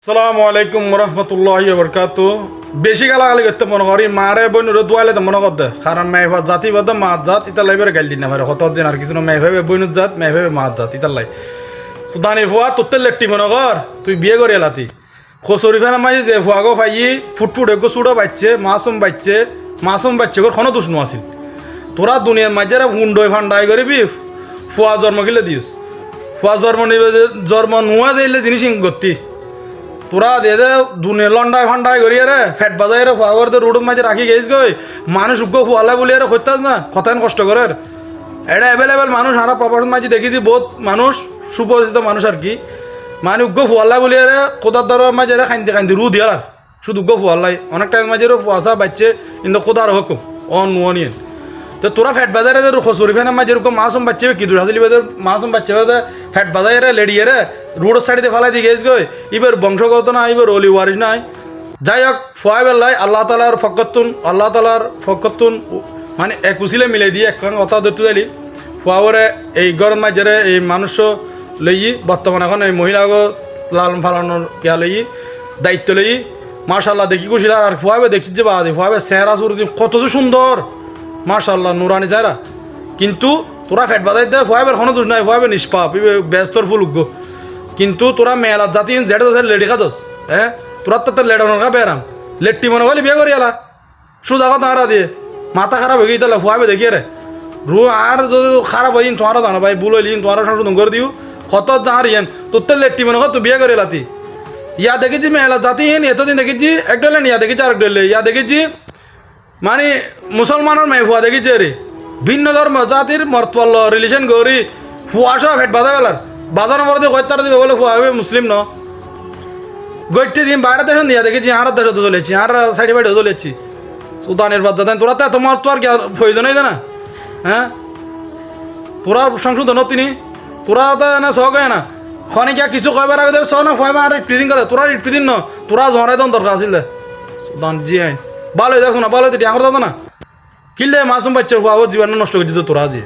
আসসালামু আলাইকুম রহমতুল্লাহি বরকাতু। বেশি গালাগালি করতে মনে করি মারে বইনুর দোয়াইলে তো মনে করতে কারণ মেয়ে জাতি বাদ মাছ জাত ইতার লাইবের গাইল দিন না ভাই কত দিন আর কিছু না মেয়ে ভাবে বইনুর জাত মেয়ে ভাবে মাছ জাত ইতার লাই সুদানি ফুয়া তোর লেট্টি মনে কর তুই বিয়ে করে এলাতি খসরি ফেনা মাঝে যে ফুয়া গো ফাই ফুটফুট এগো চুড়ো বাচ্চে মাসুম বাচ্চে গোর কোনো দুষ্ণ আছিল তোরা দুনিয়ার মাঝে হুন্ডই ফান্ডাই করবি ফুয়া জন্ম কিলে দিস ফুয়া জন্ম নুয়া দিলে জিনিস গতি তোরা দে দে দুনিয়া লন্ডায় ফান্ডায় করি রে ফ্যাট বাজাই রে ফুয়া করে রোডের মাঝে রাখি গেছ গই মানুষ উগ্র ফুয়ালা বলি রে করতাস না কতদিন কষ্ট করে এটা অ্যাভেলেবেল মানুষ সারা প্রপার্টির মাঝে দেখি দি বহুত মানুষ সুপরিচিত মানুষ আর কি মানে উগ্র ফুয়াল্লা বলি রে কোদার দরের মাঝে খাইতে খাইতে রু দিয়ার শুধু উগ্র ফুয়াল্লাই অনেক টাইম মাঝে ফুয়াশা বাচ্চে কিন্তু কোদার হুকুম অনিয়ন তো তোরা ফ্যাট বাজারে খসুরি ফ্যানের মাঝে এরকম মাসুম বাচ্চা কি দূর হাসলি বেদের মাসুম বাচ্চা ফ্যাট বাজারে লেডিয়ে রে রোডের সাইডে ফেলাই দিয়ে গেছ গই এবার বংশগত না এবার অলি ওয়ারিস নাই যাই হোক ফোয়াই বেল্লাই আল্লাহ তালার ফকতুন মানে এক উচিলে মিলে দিয়ে এক কথা ধরতে যাইলি ফোয়াবরে এই গরম মাঝে এই মানুষ লই বর্তমানে এখন এই মহিলাগো লালন ফালানোর কেয়া লই দায়িত্ব লই মার্শাল্লাহ দেখি খুশিল আর ফোয়াবে দেখছি যে বাদে ফোয়াবে চেহারা সুর কত সুন্দর মার্শাল্লাহ নুরানি যারা কিন্তু তোরা ফ্যাট বাজাই দেয় ফোয়াবের কোনো দোষ নাই ফোয়াবে নিষ্পাপ ব্যস্তর ফুল উগ্র কিন্তু তোরা মেলা জাতি যেটা লেডি খাদস হ্যাঁ তোরা তো লেডানোর কা বেরাম লেট্টি মনে বলি বিয়ে করি এলা সুদ আগত হারা দিয়ে মাথা খারাপ হয়ে গিয়ে তাহলে ফোয়াবে দেখিয়ে রে রু আর যদি খারাপ হয়ে তোমার জানো ভাই ভুল হইলি তোমার সংশোধন করে দিও কত যার ইয়েন তোর তো লেট্টি মনে কর তুই বিয়ে করে এলাতি ইয়া দেখেছি মেলা জাতি এতদিন দেখেছি এক ডলে ইয়া দেখেছি আর এক ডলে ইয়া দেখেছি মানে মুসলমানের মেয়ে ফুয়া দেখিছে রে ভিন্ন ধর্ম জাতির মর্তল রিলেশন গৌরি ফুয়াশা ফেট বাজা বেলার বাজার মধ্যে কয়তার দিবে বলে ফুয়া হবে মুসলিম ন গৈটি দিন বাইরে দেশ দিয়া দেখেছি আর দেশে চলেছি আর সাইডে বাইরে চলেছি সুদানের বাদ দেন তোরা তো তোমার তো আর কি প্রয়োজন হইতে না হ্যাঁ তোরা সংশোধন তিনি তোরা তো না সহ কয় না খনে কিয়া কিছু কয়বার আগে সহ না ফুয়াবে আর ইপ্রিদিন করে তোরা ইপ্রিদিন ন তোরা ঝড়াই দন দরকার আছিল সুদান জি আইন ভালো দেখো না ভালো তো আমার দাদা না কিনলে মাসুম বাচ্চা জীবন নষ্ট করে দিত তোরা দিয়ে